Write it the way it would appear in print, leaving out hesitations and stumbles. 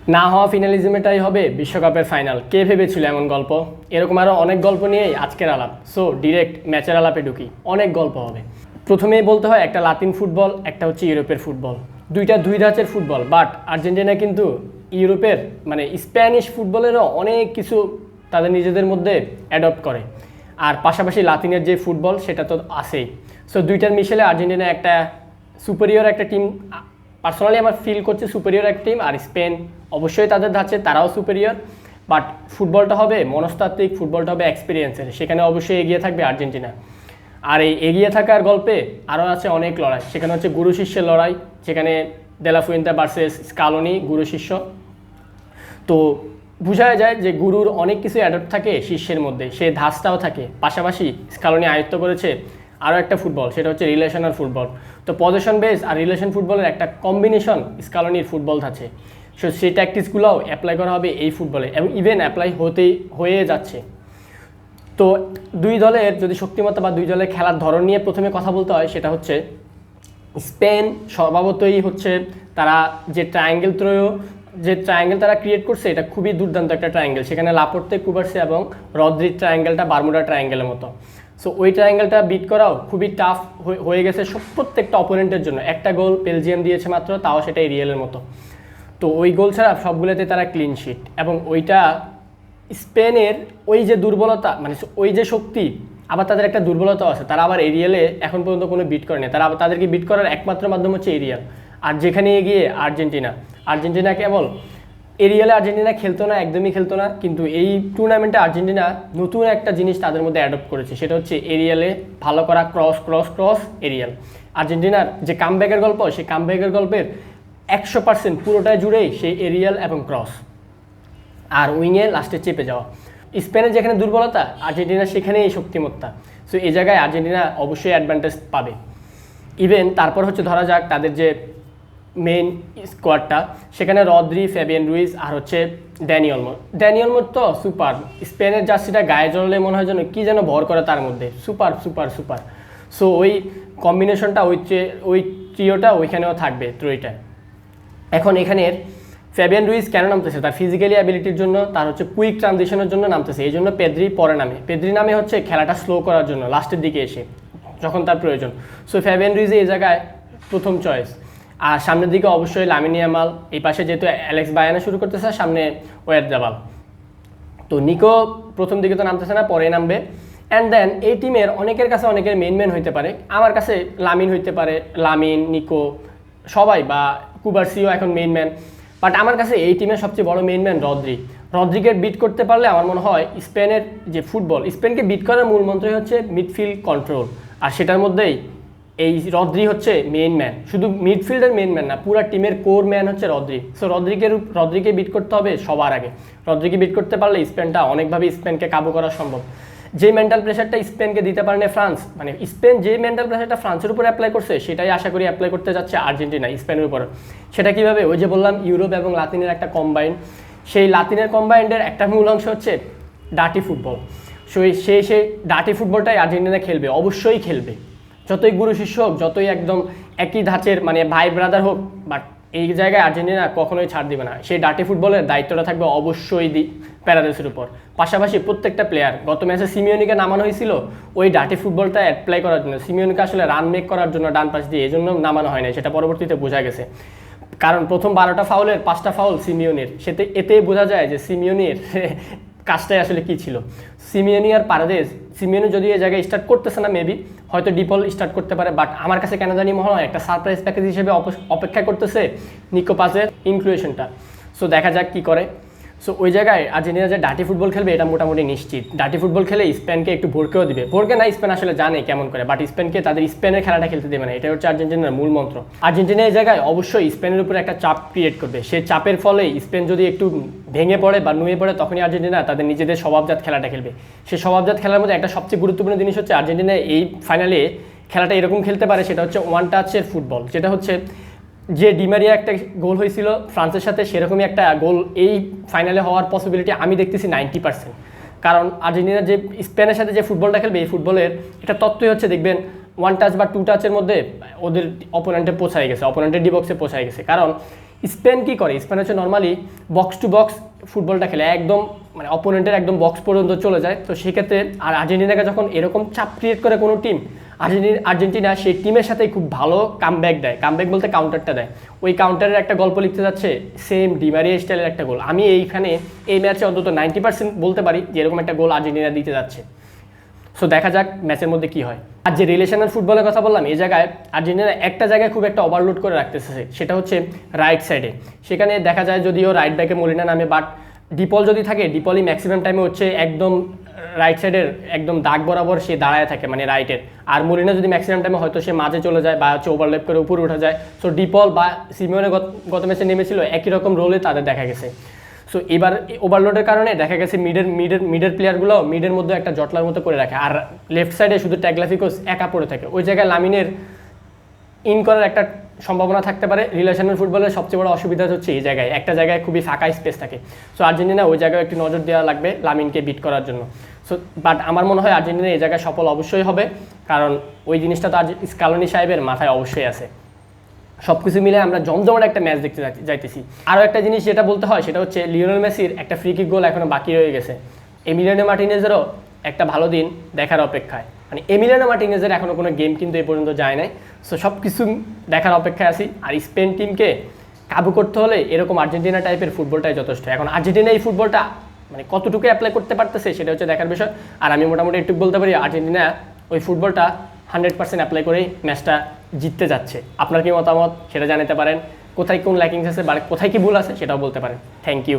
না হওয়া ফিনালিজমেটাই হবে বিশ্বকাপের ফাইনাল। কে ভেবেছিল এমন গল্প? এরকম আরও অনেক গল্প নিয়েই আজকের আলাপ। সো ডিরেক্ট ম্যাচের আলাপে ঢুকি। অনেক গল্প হবে। প্রথমেই বলতে হয় একটা লাতিন ফুটবল, একটা হচ্ছে ইউরোপের ফুটবল। দুইটা দুই ধাঁচের ফুটবল, বাট আর্জেন্টিনা কিন্তু ইউরোপের মানে স্প্যানিশ ফুটবলেরও অনেক কিছু তাদের নিজেদের মধ্যে অ্যাডপ্ট করে। আর পাশাপাশি লাতিনের যে ফুটবল সেটা তো আছেই। সো দুইটার মিশেলে আর্জেন্টিনা একটা সুপেরিয়র একটা টিম। পার্সোনালি আমার ফিল করছে সুপেরিয়র একটা টিম। আর স্পেন অবশ্যই তাদের ধাঁচে, তারাও সুপেরিয়র। বাট ফুটবলটা হবে মনস্তাত্ত্বিক, ফুটবলটা হবে এক্সপিরিয়েন্সের। সেখানে অবশ্যই এগিয়ে থাকবে আর্জেন্টিনা। আর এই এগিয়ে থাকার গল্পে আরও আছে অনেক লড়াই। সেখানে হচ্ছে গুরু শিষ্যের লড়াই, যেখানে দেলা ফুয়েন্তে ভার্সেস স্কালোনি, গুরু শিষ্য। তো বোঝা যায় যে গুরুর অনেক কিছু অ্যাডপ্ট থাকে শিষ্যের মধ্যে, সে ধাঁচটাও থাকে। পাশাপাশি স্কালোনি আয়ত্ত করেছে আরও একটা ফুটবল, সেটা হচ্ছে রিলেশনাল ফুটবল। তো পজিশন বেস আর রিলেশন ফুটবলের একটা কম্বিনেশন স্কালোনির ফুটবল থাকে। সো সেই ট্যাকটিক্সগুলোও অ্যাপ্লাই করা হবে এই ফুটবলে, এবং ইভেন অ্যাপ্লাই হয়ে যাচ্ছে। তো দুই দলের যদি শক্তিমত্তা বা দুই দলের খেলার ধরন নিয়ে প্রথমে কথা বলতে হয়, সেটা হচ্ছে স্পেন স্বভাবতই হচ্ছে তারা যে ট্রায়াঙ্গেল তারা ক্রিয়েট করছে, এটা খুবই দুর্দান্ত একটা ট্রায়াঙ্গেল। সেখানে লাপোর্তে, কুবার্সি এবং রদ্রির ট্রায়াঙ্গেলটা বারমুডা ট্রায়াঙ্গেলের মতো। সো ওই ট্রায়াঙ্গেলটা বিট করাও খুবই টাফ হয়ে গেছে প্রত্যেকটা অপোনেন্টের জন্য। একটা গোল বেলজিয়াম দিয়েছে মাত্র, তাও সেটা রিয়েলের মতো। তো ওই গোল ছাড়া সবগুলোতে তারা ক্লিন শিট। এবং ওইটা স্পেনের ওই যে দুর্বলতা, মানে ওই যে শক্তি, আবার তাদের একটা দুর্বলতাও আছে। তারা আবার এরিয়ালে এখন পর্যন্ত কোনো বিট করেনি। তাদেরকে বিট করার একমাত্র মাধ্যম হচ্ছে এরিয়াল। আর যেখানে এগিয়ে আর্জেন্টিনা কেবল এরিয়ালে আর্জেন্টিনা খেলতো না, একদমই খেলতো না। কিন্তু এই টুর্নামেন্টে আর্জেন্টিনা নতুন একটা জিনিস তাদের মধ্যে অ্যাডপ্ট করেছে, সেটা হচ্ছে এরিয়ালে ভালো করা ক্রস এরিয়াল। আর্জেন্টিনার যে কামব্যাকের গল্প, সেই কামব্যাকের গল্পের 100% পুরোটা জুড়েই সেই এরিয়াল এবং ক্রস আর উইংয়ে লাস্টে চেপে যাওয়া। স্পেনের যেখানে দুর্বলতা, আর্জেন্টিনা সেখানেই শক্তিমত্তা। সো এই জায়গায় আর্জেন্টিনা অবশ্যই অ্যাডভান্টেজ পাবে। ইভেন তারপর হচ্ছে ধরা যাক তাদের যে মেইন স্কোয়াডটা, সেখানে রদ্রি, ফ্যাবিয়ান রুইজ আর হচ্ছে ড্যানি অলমো তো সুপার। স্পেনের জার্সিটা গায়ে জড়ালে মনে হয় যেন কী যেন ভর করে তার মধ্যে, সুপার। সো ওই কম্বিনেশনটা, ওই ট্রিওটা ওইখানেও থাকবে ত্রয়ীটা। এখন এখানের ফ্যাবিয়ান রুইজ কেন নামতেছে? তার ফিজিক্যালি অ্যাবিলিটির জন্য, তার হচ্ছে কুইক ট্রানজিশনের জন্য নামতেছে। এই জন্য পেদ্রি পরে নামে। পেদ্রি নামে হচ্ছে খেলাটা স্লো করার জন্য লাস্টের দিকে এসে, যখন তার প্রয়োজন। সো ফ্যাবিয়ান রুইজ এই জায়গায় প্রথম চয়েস। আর সামনের দিকে অবশ্যই লামিন ইয়ামাল, এই পাশে যেহেতু অ্যালেক্স বায়ানা শুরু করতেছে, সামনে ওয়ারজাবাল। তো নিকো প্রথম দিকে তো নামতেছে না, পরে নামবে। অ্যান্ড দেন এই টিমের অনেকের কাছে অনেকের মেন হইতে পারে। আমার কাছে লামিন হইতে পারে, লামিন, নিকো সবাই, বা কুবার্সিও এখন মেইন ম্যান। বাট আমার কাছে এই টিমের সবচেয়ে বড় মেইন ম্যান রদ্রিকে বিট করতে পারলে আমার মনে হয় স্পেনের যে ফুটবল, স্পেনকে বিট করার মূল মন্ত্রই হচ্ছে মিডফিল্ড কন্ট্রোল। আর সেটার মধ্যেই এই রদ্রি হচ্ছে মেইন ম্যান। শুধু মিডফিল্ডের মেইন ম্যান না, পুরো টিমের কোর ম্যান হচ্ছে রদ্রি। সো রদ্রিকে বিট করতে হবে সবার আগে। রদ্রিকে বিট করতে পারলে স্পেনটা অনেকভাবে স্পেনকে কাবু করা সম্ভব। যে মেন্টাল প্রেশারটা স্পেনকে দিতে পারে না ফ্রান্স, মানে স্পেন যে মেন্টাল প্রেশারটা ফ্রান্সের উপর অ্যাপ্লাই করছে, সেটাই আশা করি অ্যাপ্লাই করতে যাচ্ছে আর্জেন্টিনা স্পেনের উপর। সেটা কীভাবে? ওই যে বললাম ইউরোপ এবং লাতিনের একটা কম্বাইন্ড। সেই লাতিনের কম্বাইন্ডের একটা মূল অংশ হচ্ছে ডার্টি ফুটবল। সেই ডার্টি ফুটবলটাই আর্জেন্টিনা খেলবে, অবশ্যই খেলবে। যতই গুরু শিষ্য হোক, যতই একদম একই ধাঁচের মানে ভাই ব্রাদার হোক, বাট এই জায়গায় আর্জেন্টিনা কখনোই ছাড় দিবে না। সেই ডার্টি ফুটবলের দায়িত্বটা থাকবে অবশ্যই প্যারাদেসের উপর। পাশাপাশি প্রত্যেকটা প্লেয়ার, গত ম্যাচে সিমিওনিকে নামানো হয়েছিল ওই ডার্টি ফুটবলটা অ্যাপ্লাই করার জন্য। সিমিওনিকে আসলে রান মেক করার জন্য ডান পাশ দিয়ে, এই জন্য নামানো হয় না, সেটা পরবর্তীতে বোঝা গেছে। কারণ প্রথম 12টা ফাউলের 5টা ফাউল সিমিওনির। এতেই বোঝা যায় যে সিমিওনির কাজটাই আসলে কী ছিল। সিমিওনি আর পারাদেস, সিমিওনি যদি এই জায়গায় স্টার্ট করতেছে না, মেবি হয়তো ডিপল স্টার্ট করতে পারে। বাট আমার কাছে কেন জানি মনে হয় একটা সারপ্রাইজ প্যাকেজ হিসেবে অপেক্ষা করতেছে নিকো পাসের ইনক্লুশনটা। সো দেখা যাক কী করে। সো ওই জায়গায় আর্জেন্টিনা যে ডার্টি ফুটবল খেলবে এটা মোটামুটি নিশ্চিত। ডার্টি ফুটবল খেলে স্পেনকে একটু ভরকেও দিবে। ভরকে না, স্পেন আসলে জানে কেমন করে, বাট স্পেনকে তাদের স্পেনের খেলাটা খেলতে দেবে না। এটা হচ্ছে আর্জেন্টিনার মূল মন্ত্র। আর্জেন্টিনা এই জায়গায় অবশ্যই স্পেনের উপরে একটা চাপ ক্রিয়েট করবে। সেই চাপের ফলে স্পেন যদি একটু ভেঙে পড়ে বা নুয়ে পড়ে, তখনই আর্জেন্টিনা তাদের নিজেদের স্বভাবজাত খেলাটা খেলবে। সেই স্বভাবজাত খেলার মধ্যে একটা সবচেয়ে গুরুত্বপূর্ণ জিনিস হচ্ছে আর্জেন্টিনা এই ফাইনালে খেলাটা এরকম খেলতে পারে, সেটা হচ্ছে ওয়ান টাচের ফুটবল। যেটা হচ্ছে যে ডিমারিয়া একটা গোল হয়েছিল ফ্রান্সের সাথে, সেরকমই একটা গোল এই ফাইনালে হওয়ার পসিবিলিটি আমি দেখতেছি 90%। কারণ আর্জেন্টিনা যে স্পেনের সাথে যে ফুটবলটা খেলবে, এই ফুটবলের একটা তত্ত্বই হচ্ছে, দেখবেন ওয়ান টাচ বা টু টাচের মধ্যে ওদের অপোনেন্টে পৌঁছায় গেছে, অপোনেন্টের ডি বক্সে পৌঁছায় গেছে। কারণ স্পেন কি করে, স্পেন হচ্ছে নর্মালি বক্স টু বক্স ফুটবলটা খেলে, একদম মানে অপোনেন্টের একদম বক্স পর্যন্ত চলে যায়। তো সেক্ষেত্রে আর আর্জেন্টিনাকে যখন এরকম চাপ ক্রিয়েট করে কোনো টিম, আর্জেন্টিনা সেই টিমের সাথেই খুব ভালো কামব্যাক দেয়, কামব্যাক বলতে কাউন্টারটা দেয়। ওই কাউন্টারের একটা গল্প লিখতে যাচ্ছে সেম ডিমারিয়া স্টাইলের একটা গোল। আমি এইখানে এই ম্যাচে অন্তত 90% বলতে পারি যে এরকম একটা গোল আর্জেন্টিনা দিতে যাচ্ছে। সো দেখা যাক ম্যাচের মধ্যে কি হয়। আর যে রিলেশনাল ফুটবলের কথা বললাম, এই জায়গায় আর্জেন্টিনা একটা জায়গায় খুব একটা ওভারলোড করে রাখতেছে, সেটা হচ্ছে রাইট সাইডে। সেখানে দেখা যায় যদিও রাইট ব্যাকে মলিনা নামে, বাট ডিপল যদি থাকে, ডিপলই ম্যাক্সিমাম টাইমে হচ্ছে একদম রাইট সাইডের একদম দাগ বরাবর সে দাঁড়ায় থাকে, মানে রাইটের। আর মলিনা যদি ম্যাক্সিমাম টাইমে হয়তো সে মাঝে চলে যায় বা হচ্ছে ওভারল্যাপ করে উপরে উঠে যায়। সো ডিপল বা সিমিওনে গত ম্যাচে নেমেছিল একই রকম রোলে তাদের দেখা গেছে। সো এবার ওভারলোডের কারণে দেখা গেছে মিডের প্লেয়ারগুলো মিডের মধ্যে একটা জটলার মতো করে রাখে, আর লেফট সাইডে শুধু ট্যাগলাফিকোস একা পড়ে থাকে। ওই জায়গায় লামিনের ইন করার একটা সম্ভাবনা থাকতে পারে। রিলেশনাল ফুটবলের সবচেয়ে বড় অসুবিধা হচ্ছে এই জায়গায়, একটা জায়গায় খুবই ফাঁকা স্পেস থাকে। সো আর্জেন্টিনা ওই জায়গায় একটু নজর দেওয়া লাগবে লামিনকে বিট করার জন্য। সো বাট আমার মনে হয় আর্জেন্টিনা এই জায়গায় সফল অবশ্যই হবে, কারণ ওই জিনিসটা তো আজ স্কালোনি সাহেবের মাথায় অবশ্যই আছে। সব কিছু মিলে আমরা জমজমাট একটা ম্যাচ দেখতে যাইতেছি। আরও একটা জিনিস যেটা বলতে হয় সেটা হচ্ছে লিওনেল মেসির একটা ফ্রি কিক গোল এখনও বাকি রয়ে গেছে। এমিলিয়ানো মার্টিনেজেরও একটা ভালো দিন দেখার অপেক্ষায়, মানে এমিলিয়ানো মার্টিনেজের এখনও কোনো গেম কিন্তু এই পর্যন্ত যায় নাই। সো সব কিছু দেখার অপেক্ষায় আছি। আর স্পেন টিমকে কাবু করতে হলে এরকম আর্জেন্টিনা টাইপের ফুটবলটাই যথেষ্ট। এখন আর্জেন্টিনা এই ফুটবলটা মানে কতটুকু অ্যাপ্লাই করতে পারতেছে সেটা হচ্ছে দেখার বিষয়। আর আমি মোটামুটি একটু বলতে পারি আর্জেন্টিনা ওই ফুটবলটা 100% অ্যাপ্লাই করেই ম্যাচটা জিততে যাচ্ছে। আপনার কি মতামত সেটা জানাতে পারেন, কোথায় কোন ল্যাকিংস আছে বা কোথায় কি ভুল আছে সেটাও বলতে পারেন। Thank you.